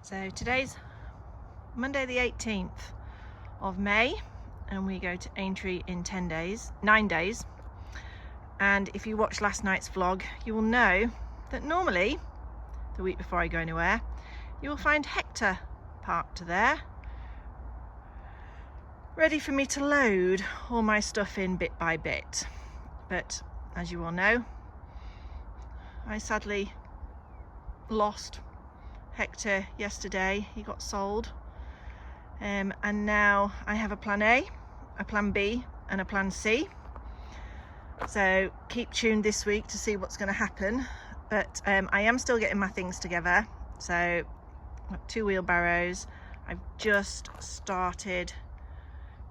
So today's Monday the 18th of May and we go to Aintree in 9 days. And if you watched last night's vlog, you will know that normally, the week before I go anywhere, you will find Hector parked there, ready for me to load all my stuff in bit by bit. But as you all know, I sadly lost Hector yesterday. He got sold, and now I have a plan A, a plan B and a plan C. So keep tuned this week to see what's going to happen. But I am still getting my things together. So I've got 2 wheelbarrows. I've just started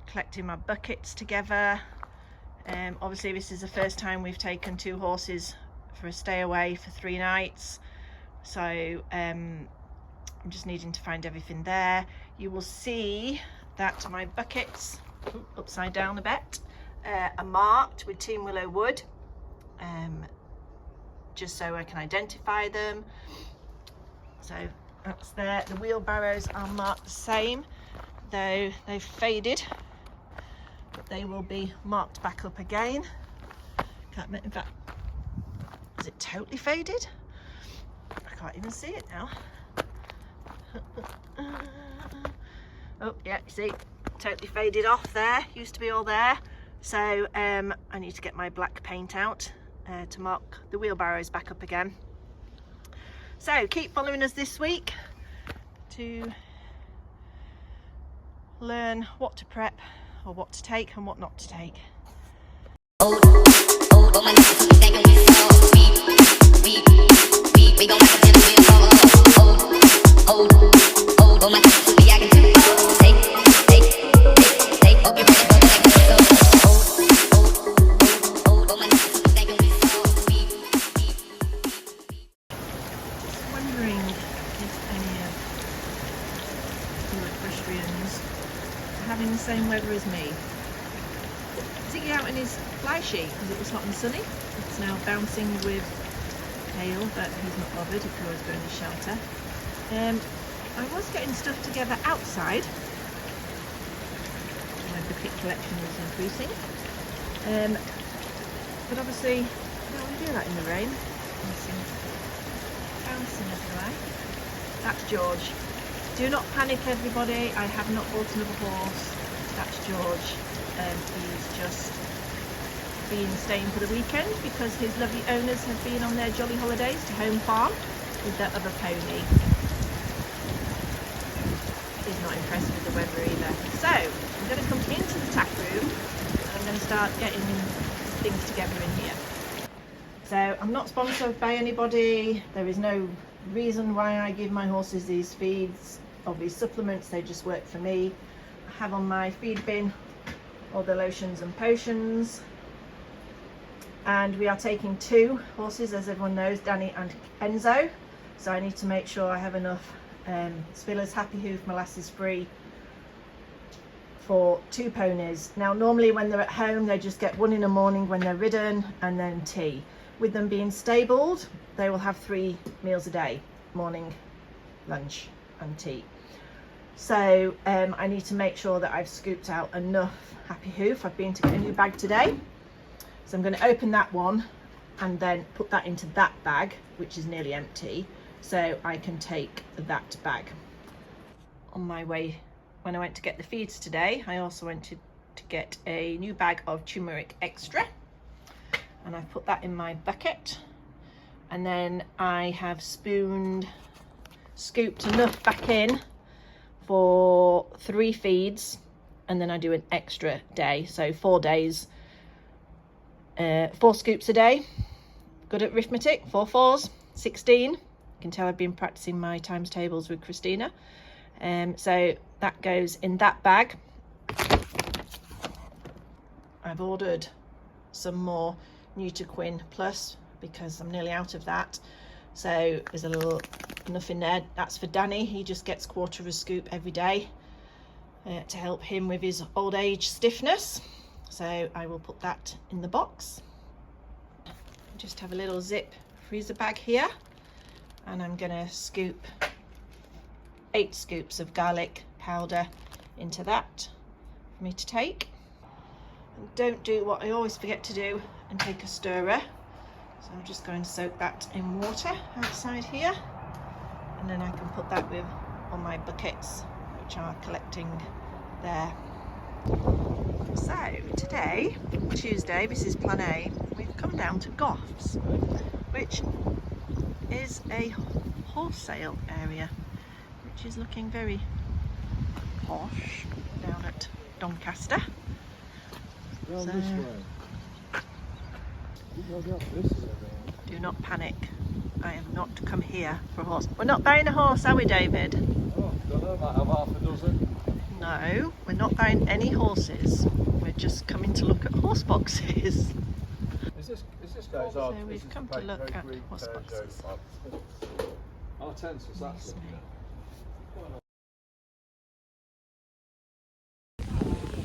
collecting my buckets together. Obviously this is the first time we've taken 2 horses for a stay away for 3 nights. So I'm just needing to find everything there. You will see that my buckets, upside down a bit, are marked with Team Willow wood, just so I can identify them. So that's there. The wheelbarrows are marked the same, though they've faded, but they will be marked back up again. In fact, is it totally faded? I can't even see it now. Oh yeah, you see, totally faded off there. Used to be all there. So I need to get my black paint out to mark the wheelbarrows back up again. So keep following us this week to learn what to prep, or what to take and what not to take. Having the same weather as me. Ziggy out in his fly sheet because it was hot and sunny. It's now bouncing with hail, but he's not bothered. He can always go in his shelter. I was getting stuff together outside. My bucket collection was increasing. But obviously, I don't want to do that in the rain. Bouncing everywhere. That's George. Do not panic, everybody. I have not bought another horse. That's George. He's just been staying for the weekend because his lovely owners have been on their jolly holidays to Home Farm with their other pony. He's not impressed with the weather either. So I'm going to come into the tack room and I'm going to start getting things together in here. So I'm not sponsored by anybody. There is no reason why I give my horses these feeds of these supplements. They just work for me. I have on my feed bin all the lotions and potions, and we are taking 2 horses, as everyone knows, Danny and Enzo. So I need to make sure I have enough Spillers Happy Hoof molasses free for 2 ponies. Now normally when they're at home they just get 1 in the morning when they're ridden and then tea. With them being stabled, they will have 3 meals a day: morning, lunch and tea. So I need to make sure that I've scooped out enough Happy Hoof. I've been to get a new bag today, so I'm going to open that one and then put that into that bag, which is nearly empty, so I can take that bag. On my way, when I went to get the feeds today, I also went to get a new bag of turmeric extra, and I've put that in my bucket. And then I have scooped enough back in for 3 feeds, and then I do an extra day, so 4 days, 4 scoops a day. Good at arithmetic. 4 4s, 16. You can tell I've been practicing my times tables with Christina. So that goes in that bag. I've ordered some more Nutriquin Plus because I'm nearly out of that. So there's a little enough in there. That's for Danny. He just gets 1/4 of a scoop every day to help him with his old age stiffness. So I will put that in the box. Just have a little zip freezer bag here, and I'm gonna scoop 8 scoops of garlic powder into that for me to take. And don't do what I always forget to do and take a stirrer. So I'm just going to soak that in water outside here, and then I can put that with all my buckets which are collecting there. So today, Tuesday, this is plan A, we've come down to Goffs, which is a wholesale area, which is looking very posh down at Doncaster. Down So, this way. do not panic. I have not come here for a horse. We're not buying a horse, are we, David? Oh, don't know, might have half a dozen. No, we're not buying any horses. We're just coming to look at horse boxes. Is this guy's So we've come to look at horse boxes. How tense was that?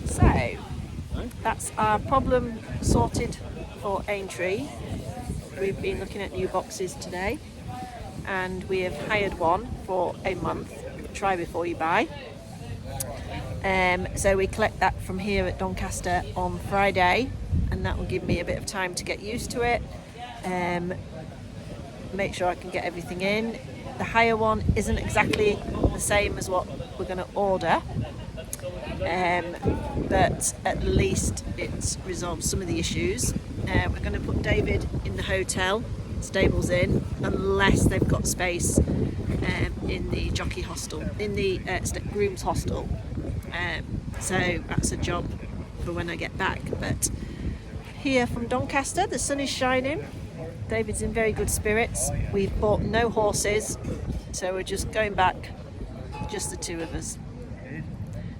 So that's our problem sorted for Aintree. We've been looking at new boxes today, and we have hired one for a month. Try before you buy. So we collect that from here at Doncaster on Friday, and that will give me a bit of time to get used to it. Make sure I can get everything in. The hire one isn't exactly the same as what we're going to order, but at least it resolves some of the issues. We're going to put David in the hotel, stables in, unless they've got space in the jockey hostel, in the groom's hostel. So that's a job for when I get back. But here from Doncaster, the sun is shining. David's in very good spirits. We've bought no horses, so we're just going back, just the two of us.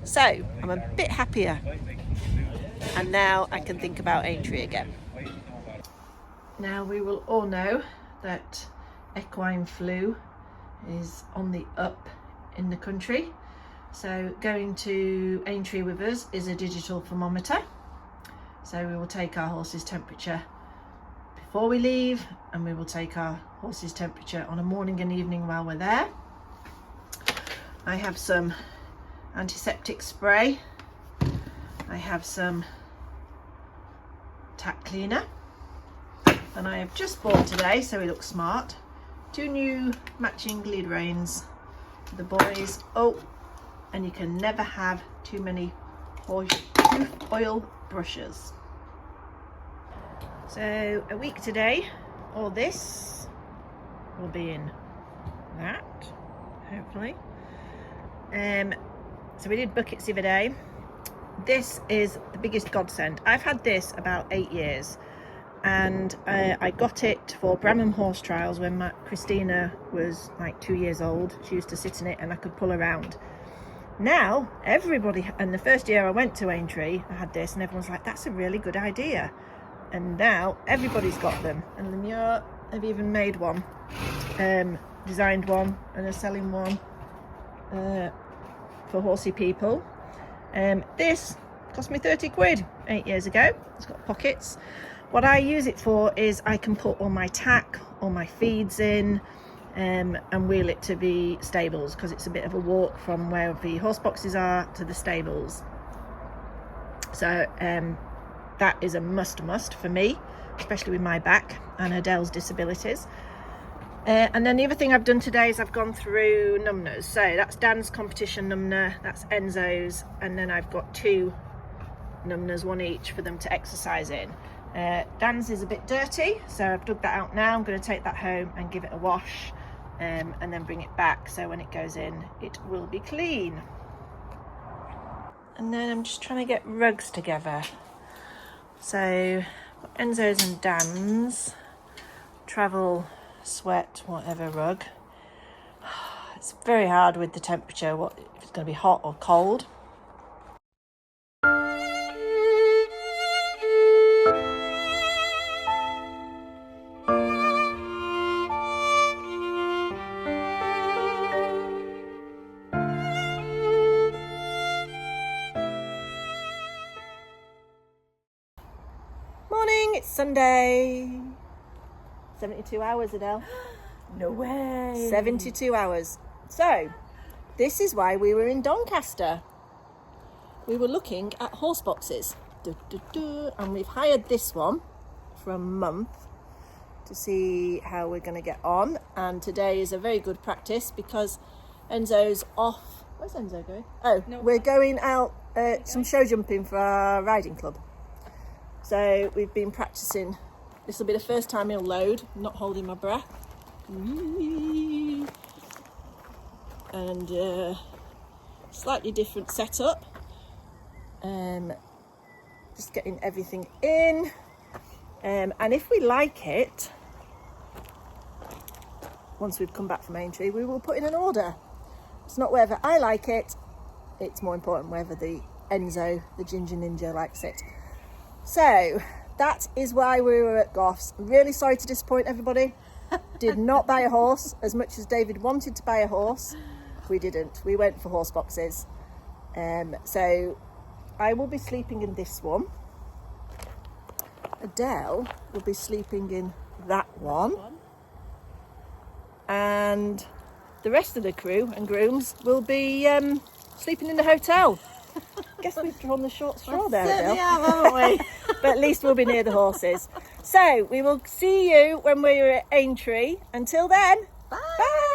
So I'm a bit happier, and now I can think about Aintree again. Now we will all know that equine flu is on the up in the country. So going to Aintree with us is a digital thermometer. So we will take our horse's temperature before we leave, and we will take our horse's temperature on a morning and evening while we're there. I have some antiseptic spray. I have some tack cleaner. And I have just bought today, so we look smart, 2 new matching lead reins for the boys. Oh, and you can never have too many hoof oil brushes. So a week today, all this will be in that, hopefully. So we did buckets the other day. This is the biggest godsend. I've had this about 8 years, and I got it for Bramham horse trials when Christina was like 2 years old. She used to sit in it and I could pull around. Now everybody, and the first year I went to Aintree, I had this, and everyone's like, that's a really good idea. And now everybody's got them, and Lemure have even made one, designed one, and are selling one for horsey people. This cost me 30 quid 8 years ago. It's got pockets. What I use it for is I can put all my tack, all my feeds in, and wheel it to the stables, because it's a bit of a walk from where the horse boxes are to the stables. So that is a must for me, especially with my back and Adele's disabilities. And then the other thing I've done today is I've gone through numbers. So that's Dan's competition number, that's Enzo's, and then I've got 2 numbers, 1 each, for them to exercise in. Dan's is a bit dirty, so I've dug that out now. I'm going to take that home and give it a wash, and then bring it back, so when it goes in it will be clean. And then I'm just trying to get rugs together. So Enzo's and Dan's travel sweat whatever rug. It's very hard with the temperature, what if it's going to be hot or cold. Morning, it's Sunday. 72 hours, Adele. No way. 72 hours. So this is why we were in Doncaster. We were looking at horse boxes. And we've hired this one for a month to see how we're going to get on. And today is a very good practice because Enzo's off. Where's Enzo going? Oh, no, we're going out some show jumping for our riding club. So we've been practicing. This will be the first time he'll load. I'm not holding my breath. And slightly different setup. Just getting everything in. And if we like it, once we've come back from Aintree, we will put in an order. It's not whether I like it, it's more important whether the Enzo, the Ginger Ninja, likes it. So that is why we were at Goffs. I'm really sorry to disappoint everybody. Did not buy a horse. As much as David wanted to buy a horse, we didn't. We went for horse boxes. So I will be sleeping in this one. Adele will be sleeping in that one. And the rest of the crew and grooms will be sleeping in the hotel. Guess we've drawn the short straw there, Adele. Yeah, haven't we? But at least we'll be near the horses. So we will see you when we're at Aintree. Until then, Bye. Bye.